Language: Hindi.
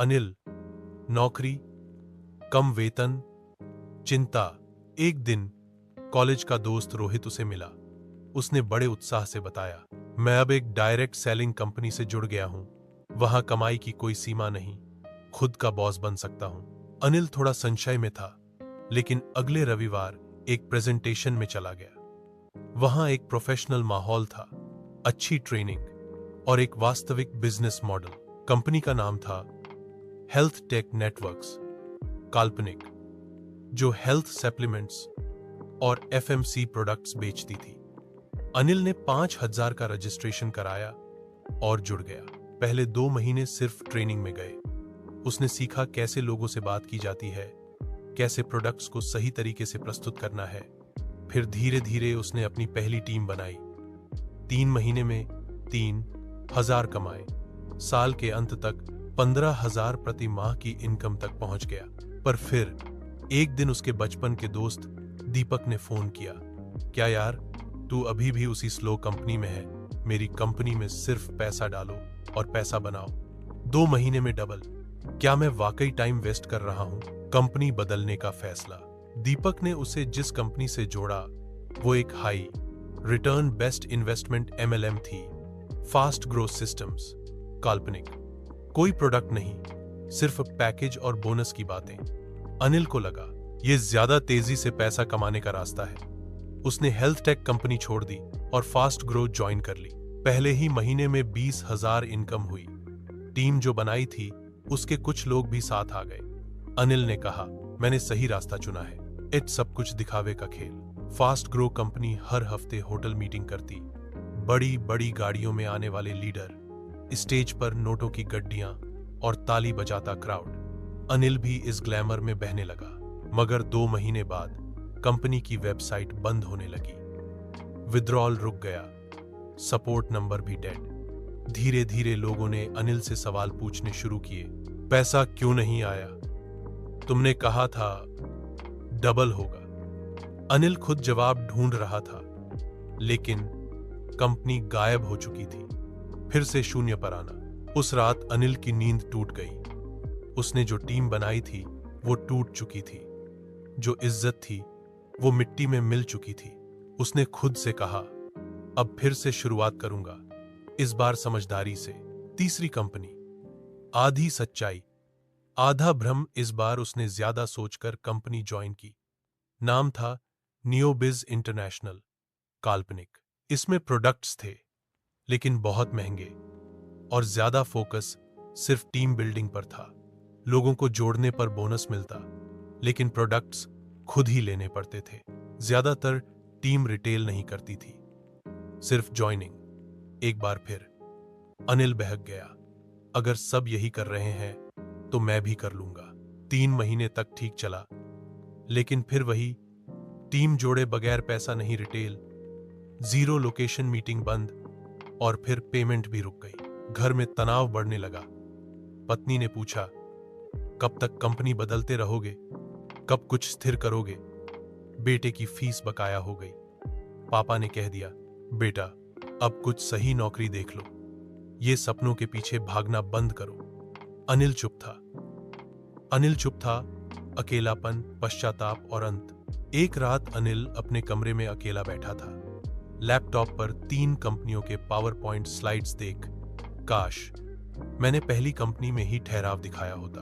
अनिल, नौकरी, कम वेतन, चिंता। एक दिन कॉलेज का दोस्त रोहित उसे मिला। उसने बड़े उत्साह से बताया, मैं अब एक डायरेक्ट सेलिंग कंपनी से जुड़ गया हूं। वहां कमाई की कोई सीमा नहीं, खुद का बॉस बन सकता हूं। अनिल थोड़ा संशय में था, लेकिन अगले रविवार एक प्रेजेंटेशन में चला गया। वहां एक प्रोफेशनल माहौल था, अच्छी ट्रेनिंग और एक वास्तविक बिजनेस मॉडल। कंपनी का नाम था हेल्थ टेक नेटवर्क्स, काल्पनिक, जो हेल्थ सप्लीमेंट्स और एफएमसी प्रोडक्ट्स बेचती थी। अनिल ने 5,000 का रजिस्ट्रेशन कराया और जुड़ गया। पहले 2 महीने सिर्फ ट्रेनिंग में गए। उसने सीखा कैसे लोगों से बात की जाती है, कैसे प्रोडक्ट्स को सही तरीके से प्रस्तुत करना है। फिर धीरे धीरे उसने अपनी पहली टीम बनाई। 3 महीने में 3,000 कमाए। साल के अंत तक 15,000 प्रति माह की इनकम तक पहुंच गया। पर फिर एक दिन उसके बचपन के दोस्त दीपक ने फोन किया, क्या यार, तू अभी भी उसी स्लो कंपनी में है? मेरी कंपनी में सिर्फ पैसा डालो और पैसा बनाओ, 2 महीने में डबल। क्या मैं वाकई टाइम वेस्ट कर रहा हूं? कंपनी बदलने का फैसला। दीपक ने उसे जिस कंपनी से जोड़ा वो एक high return best investment MLM थी, फास्ट ग्रोथ सिस्टम्स, काल्पनिक। कोई प्रोडक्ट नहीं, सिर्फ पैकेज और बोनस की बातें। अनिल को लगा ये ज्यादा तेजी से पैसा कमाने का रास्ता है। उसने हेल्थ टेक कंपनी छोड़ दी और फास्ट ग्रोथ ज्वाइन कर ली। पहले ही महीने में 20,000 इनकम हुई। टीम जो बनाई थी उसके कुछ लोग भी साथ आ गए। अनिल ने कहा, मैंने सही रास्ता चुना है। इट्स सब कुछ दिखावे का खेल। फास्ट ग्रो कंपनी हर हफ्ते होटल मीटिंग करती, बड़ी बड़ी गाड़ियों में आने वाले लीडर, स्टेज पर नोटों की गड्डियां और ताली बजाता क्राउड। अनिल भी इस ग्लैमर में बहने लगा। मगर 2 महीने बाद कंपनी की वेबसाइट बंद होने लगी, विड्रॉल रुक गया, सपोर्ट नंबर भी डेड। धीरे धीरे लोगों ने अनिल से सवाल पूछने शुरू किए, पैसा क्यों नहीं आया? तुमने कहा था डबल होगा। अनिल खुद जवाब ढूंढ रहा था, लेकिन कंपनी गायब हो चुकी थी। फिर से शून्य पर आना। उस रात अनिल की नींद टूट गई। उसने जो टीम बनाई थी वो टूट चुकी थी, जो इज्जत थी वो मिट्टी में मिल चुकी थी। उसने खुद से कहा, अब फिर से शुरुआत करूंगा, इस बार समझदारी से। तीसरी कंपनी, आधी सच्चाई आधा भ्रम। इस बार उसने ज्यादा सोचकर कंपनी ज्वाइन की। नाम था नियोबिज इंटरनेशनल, काल्पनिक। इसमें प्रोडक्ट्स थे, लेकिन बहुत महंगे, और ज्यादा फोकस सिर्फ टीम बिल्डिंग पर था। लोगों को जोड़ने पर बोनस मिलता, लेकिन प्रोडक्ट्स खुद ही लेने पड़ते थे। ज्यादातर टीम रिटेल नहीं करती थी, सिर्फ ज्वाइनिंग। एक बार फिर अनिल बहक गया, अगर सब यही कर रहे हैं तो मैं भी कर लूंगा। 3 महीने तक ठीक चला, लेकिन फिर वही टीम जोड़े बगैर पैसा नहीं, रिटेल जीरो, लोकेशन मीटिंग बंद, और फिर पेमेंट भी रुक गई। घर में तनाव बढ़ने लगा। पत्नी ने पूछा, कब तक कंपनी बदलते रहोगे? कब कुछ स्थिर करोगे? बेटे की फीस बकाया हो गई। पापा ने कह दिया, बेटा अब कुछ सही नौकरी देख लो, ये सपनों के पीछे भागना बंद करो। अनिल चुप था, अकेलापन, पश्चाताप और अंत। एक रात अनिल अपने कमरे में अकेला बैठा था, लैपटॉप पर 3 कंपनियों के पावर पॉइंट स्लाइड्स देख, काश मैंने पहली कंपनी में ही ठहराव दिखाया होता।